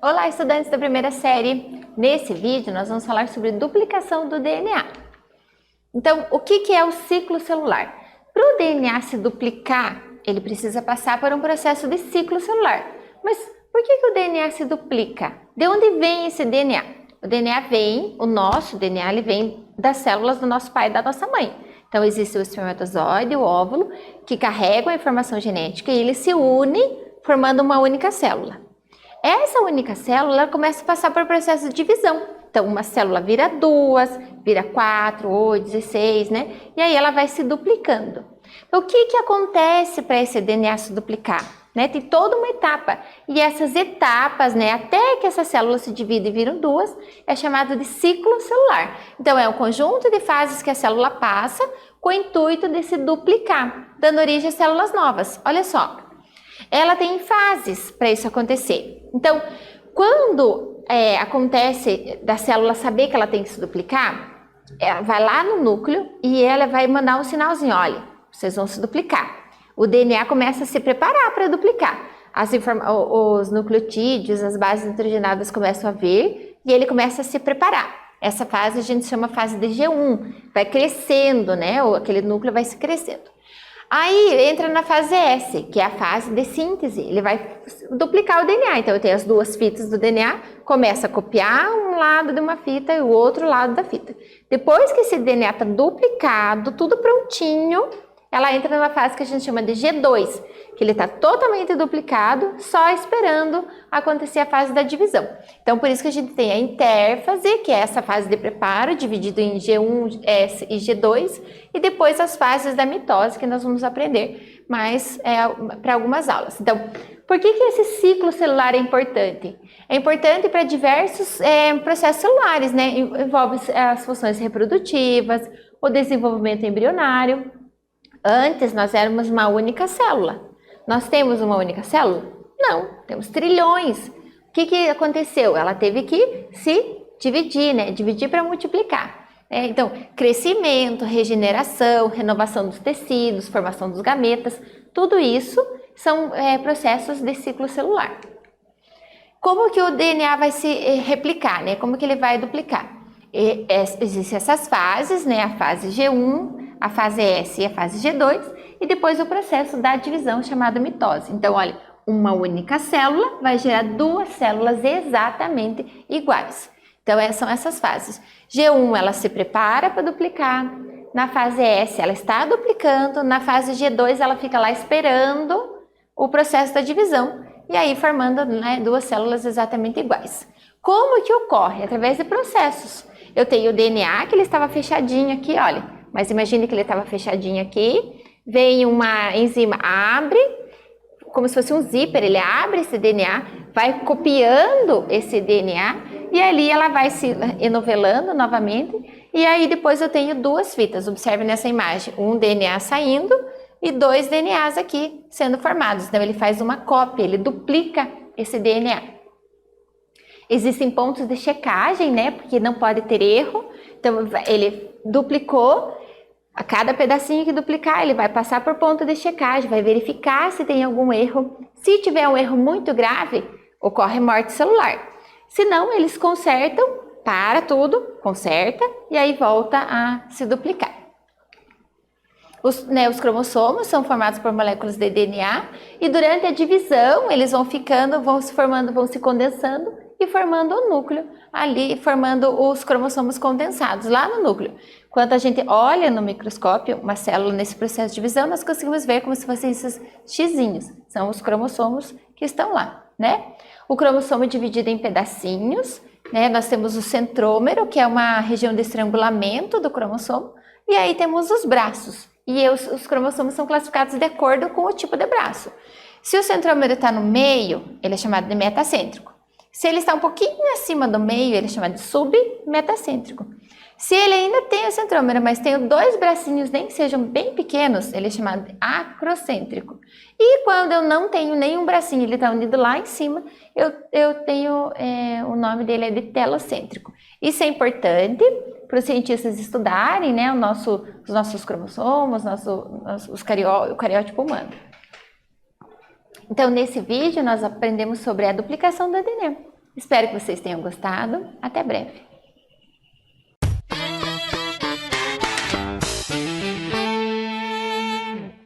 Olá, estudantes da primeira série. Nesse vídeo, nós vamos falar sobre duplicação do DNA. Então, o que é o ciclo celular? Para o DNA se duplicar, ele precisa passar por um processo de ciclo celular. Mas por que o DNA se duplica? De onde vem esse DNA? O DNA vem, o nosso DNA, ele vem das células do nosso pai e da nossa mãe. Então, existe o espermatozoide, o óvulo, que carregam a informação genética e eles se unem formando uma única célula. Essa única célula começa a passar por processo de divisão. Então, uma célula vira 2, vira 4, 8, 16, né? E aí ela vai se duplicando. Então, o que acontece para esse DNA se duplicar? Né? Tem toda uma etapa. E essas etapas, né, até que essa célula se divide e viram 2, é chamado de ciclo celular. Então, é um conjunto de fases que a célula passa com o intuito de se duplicar, dando origem a células novas. Olha só. Ela tem fases para isso acontecer. Então, quando acontece da célula saber que ela tem que se duplicar, ela vai lá no núcleo e ela vai mandar um sinalzinho, olha, vocês vão se duplicar. O DNA começa a se preparar para duplicar. Os nucleotídeos, as bases nitrogenadas começam a vir e ele começa a se preparar. Essa fase a gente chama fase de G1, vai crescendo, né? Aquele núcleo vai se crescendo. Aí entra na fase S, que é a fase de síntese, ele vai duplicar o DNA. Então eu tenho as duas fitas do DNA, começa a copiar um lado de uma fita e o outro lado da fita. Depois que esse DNA está duplicado, tudo prontinho, ela entra na fase que a gente chama de G2, que ele está totalmente duplicado, só esperando acontecer a fase da divisão. Então, por isso que a gente tem a intérfase, que é essa fase de preparo, dividido em G1, S e G2, e depois as fases da mitose, que nós vamos aprender mais para algumas aulas. Então, por que esse ciclo celular é importante? É importante para diversos processos celulares, né? Envolve as funções reprodutivas, o desenvolvimento embrionário. Antes, nós éramos uma única célula. Nós temos uma única célula? Não, temos trilhões. O que aconteceu? Ela teve que se dividir, né? Dividir para multiplicar. Então, crescimento, regeneração, renovação dos tecidos, formação dos gametas, tudo isso são processos de ciclo celular. Como que o DNA vai se replicar, né? Como que ele vai duplicar? Existem essas fases, né? A fase G1, a fase S e a fase G2, e depois o processo da divisão chamado mitose. Então, olha, uma única célula vai gerar duas células exatamente iguais. Então, são essas fases. G1, ela se prepara para duplicar. Na fase S, ela está duplicando. Na fase G2, ela fica lá esperando o processo da divisão. E aí, formando, né, duas células exatamente iguais. Como que ocorre? Através de processos. Eu tenho o DNA, que ele estava fechadinho aqui, olha. Mas imagine que ele estava fechadinho aqui. Vem uma enzima, abre, como se fosse um zíper, ele abre esse DNA, vai copiando esse DNA e ali ela vai se enovelando novamente. E aí depois eu tenho duas fitas, observe nessa imagem, um DNA saindo e dois DNAs aqui sendo formados. Então ele faz uma cópia, ele duplica esse DNA. Existem pontos de checagem, né, porque não pode ter erro. Então ele duplicou. A cada pedacinho que duplicar, ele vai passar por ponto de checagem, vai verificar se tem algum erro. Se tiver um erro muito grave, ocorre morte celular. Se não, eles consertam, para tudo, conserta e aí volta a se duplicar. Os cromossomos são formados por moléculas de DNA e durante a divisão eles vão ficando, vão se formando, vão se condensando e formando o núcleo ali, formando os cromossomos condensados lá no núcleo. Quando a gente olha no microscópio uma célula nesse processo de divisão, nós conseguimos ver como se fossem esses xizinhos. São os cromossomos que estão lá, né? O cromossomo é dividido em pedacinhos, né? Nós temos o centrômero, que é uma região de estrangulamento do cromossomo, e aí temos os braços. E os cromossomos são classificados de acordo com o tipo de braço. Se o centrômero está no meio, ele é chamado de metacêntrico. Se ele está um pouquinho acima do meio, ele é chamado de submetacêntrico. Se ele ainda tem o centrômero, mas tem dois bracinhos, nem que sejam bem pequenos, ele é chamado de acrocêntrico. E quando eu não tenho nenhum bracinho, ele está unido lá em cima, eu tenho, o nome dele é de telocêntrico. Isso é importante para os cientistas estudarem, né, os nossos cromossomos, o cariótipo humano. Então, nesse vídeo, nós aprendemos sobre a duplicação do DNA. Espero que vocês tenham gostado. Até breve!